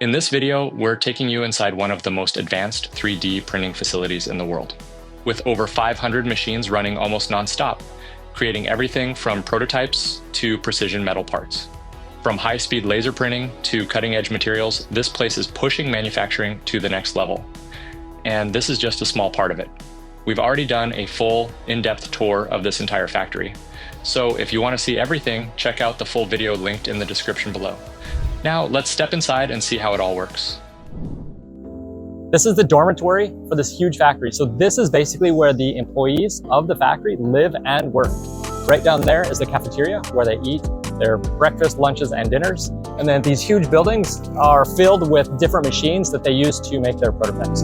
In this video, we're taking you inside one of the most advanced 3D printing facilities in the world, with over 500 machines running almost non-stop, creating everything from prototypes to precision metal parts. From high-speed laser printing to cutting-edge materials, this place is pushing manufacturing to the next level. And this is just a small part of it. We've already done a full, in-depth tour of this entire factory. So if you want to see everything, check out the full video linked in the description below. Now, let's step inside and see how it all works. This is the dormitory for this huge factory. So this is basically where the employees of the factory live and work. Right down there is the cafeteria where they eat their breakfast, lunches, and dinners. And then these huge buildings are filled with different machines that they use to make their prototypes.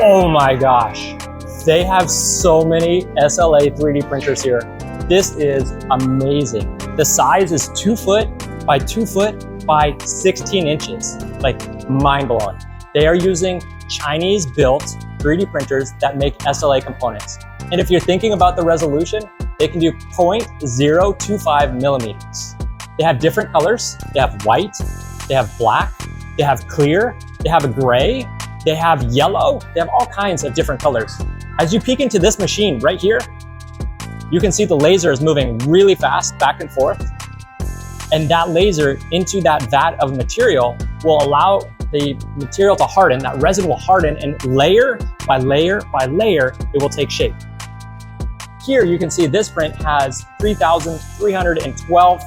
Oh my gosh. They have so many SLA 3D printers here. This is amazing. The size is 2 foot by 2 foot by 16 inches. Like, mind blowing. They are using Chinese built 3D printers that make SLA components. And if you're thinking about the resolution, they can do 0.025 millimeters. They have different colors. They have white, they have black, they have clear, they have a gray, they have yellow, they have all kinds of different colors. As you peek into this machine right here, you can see the laser is moving really fast back and forth. And that laser into that vat of material will allow the material to harden. That resin will harden, and layer by layer by layer, it will take shape. Here you can see this print has 3,312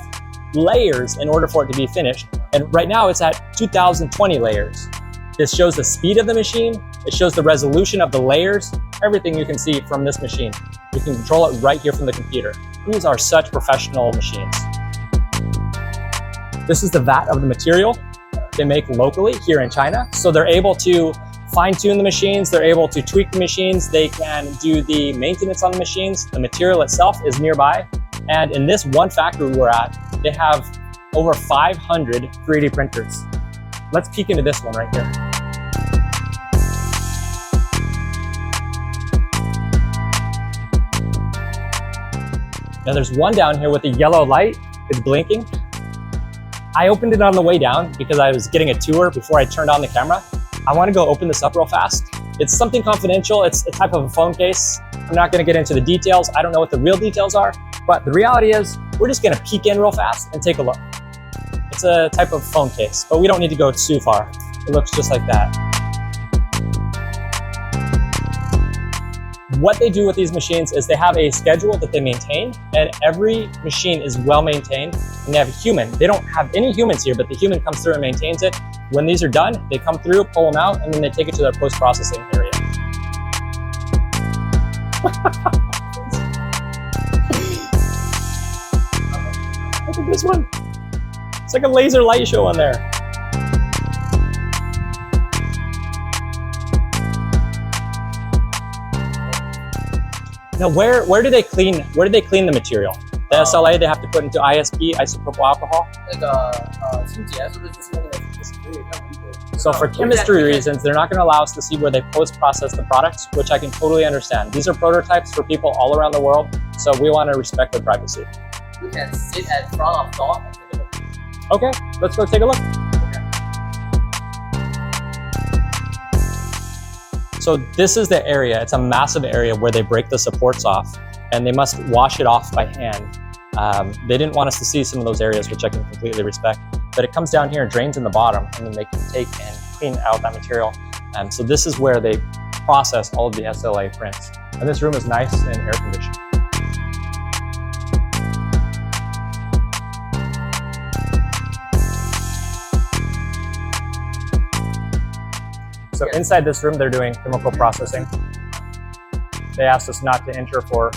layers in order for it to be finished. And right now it's at 2,020 layers. This shows the speed of the machine. It shows the resolution of the layers, everything you can see from this machine. You can control it right here from the computer. These are such professional machines. This is the vat of the material they make locally here in China. So they're able to fine-tune the machines, they're able to tweak the machines, they can do the maintenance on the machines. The material itself is nearby. And in this one factory we're at, they have over 500 3D printers. Let's peek into this one right here. Now there's one down here with the yellow light. It's blinking. I opened it on the way down because I was getting a tour before I turned on the camera. I want to go open this up real fast. It's something confidential. It's a type of a phone case. I'm not going to get into the details. I don't know what the real details are, but the reality is we're just going to peek in real fast and take a look. It's a type of phone case, but we don't need to go too far. It looks just like that. What they do with these machines is they have a schedule that they maintain, and every machine is well maintained, and they have a human. They don't have any humans here, but the human comes through and maintains it. When these are done, they come through, pull them out, and then they take it to their post-processing area. Look at this one. It's like a laser light show on there. Now, where do they clean the material? The SLA they have to put into ISP, isopropyl alcohol. So for chemistry reasons, they're not going to allow us to see where they post-process the products, which I can totally understand. These are prototypes for people all around the world, so we want to respect their privacy. You can sit at front of door and take a look. Okay, let's go take a look. So this is the area. It's a massive area where they break the supports off, and they must wash it off by hand. They didn't want us to see some of those areas, which I can completely respect. But it comes down here and drains in the bottom, and then they can take and clean out that material. So this is where they process all of the SLA prints. And this room is nice and air conditioned. So inside this room, they're doing chemical processing. They asked us not to enter for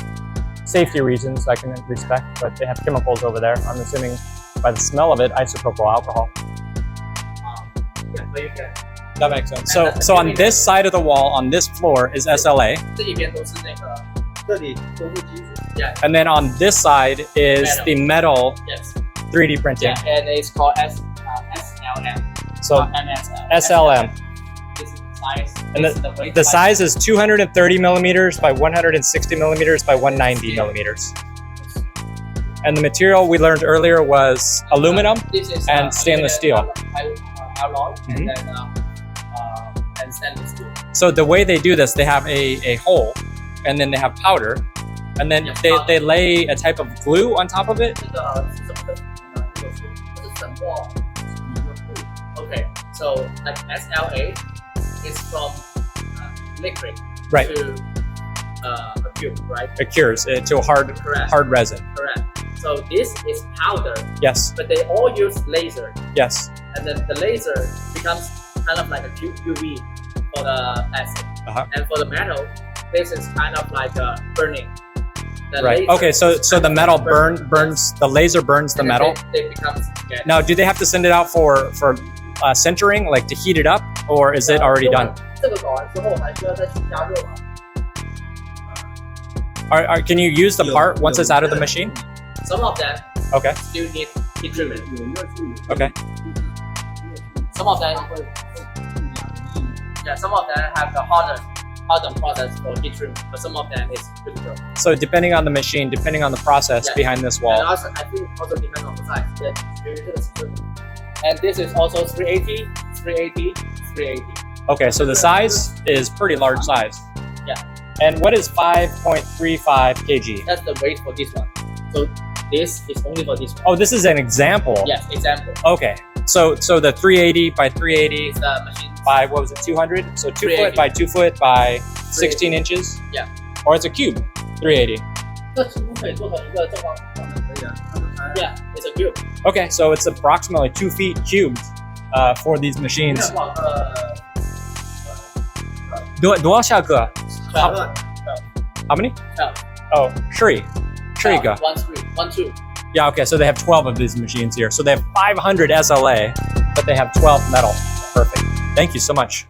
safety reasons, I can respect, but they have chemicals over there. I'm assuming by the smell of it, isopropyl alcohol. That makes sense. So on this side of the wall, on this floor, is SLA. And then on this side is the metal 3D printing. Yeah, and it's called SLM. So SLM. And the size is 230 millimeters by 160 millimeters by 190 millimeters. And the material we learned earlier was aluminum. This is and stainless steel. Alloy Mhm. and stainless steel. So the way they do this, they have a hole, and then they have powder, and then Yes, they, powder. they lay a type of glue on top of it. 这个是什么的？这是什么？Okay, so like SLA is from liquid Right. to a cube, right? It cures it to a Correct. hard resin. Correct. So this is powder, Yes, but they all use laser, yes. and then the laser becomes kind of like a UV for the plastic, Uh-huh. and for the metal, this is kind of like burning. The Right. laser Okay, so is so the kind of metal burning. burns the laser burns the And then metal. They becomes gas. Now, do they have to send it out for sintering, like to heat it up, or is it already done? 这个搞完之后还需要再去加热吗？ Can you use the part once it's out of the machine? Some of them Okay. still need heat treatment. Okay. Some of them, yeah, some of them have the harder process for heat treatment, but some of them is pretty good. So depending on the machine, depending on the process Yes. behind this And wall. also, I think also depends on the size. And this is also 380, 380, 380. Okay, so the size is pretty large size. Yeah. And what is 5.35 kg? That's the weight for this one. So this is only for this one. Oh, this is an example. Yes, example. Okay. So the 380 by 380 It's the machine. by, what was it, 200? So 2 foot 380. by 2 foot by 16 inches? Yeah. Or it's a cube, 380. 这几乎可以做成一个正方形。Yeah, it's a cube. Okay, so it's approximately 2 feet cubed for these machines. 多少个? How many? 12. Oh, 3. 3个. 1, 2. Yeah, okay, so they have 12 of these machines here. So they have 500 SLA, but they have 12 metal. Perfect. Thank you so much.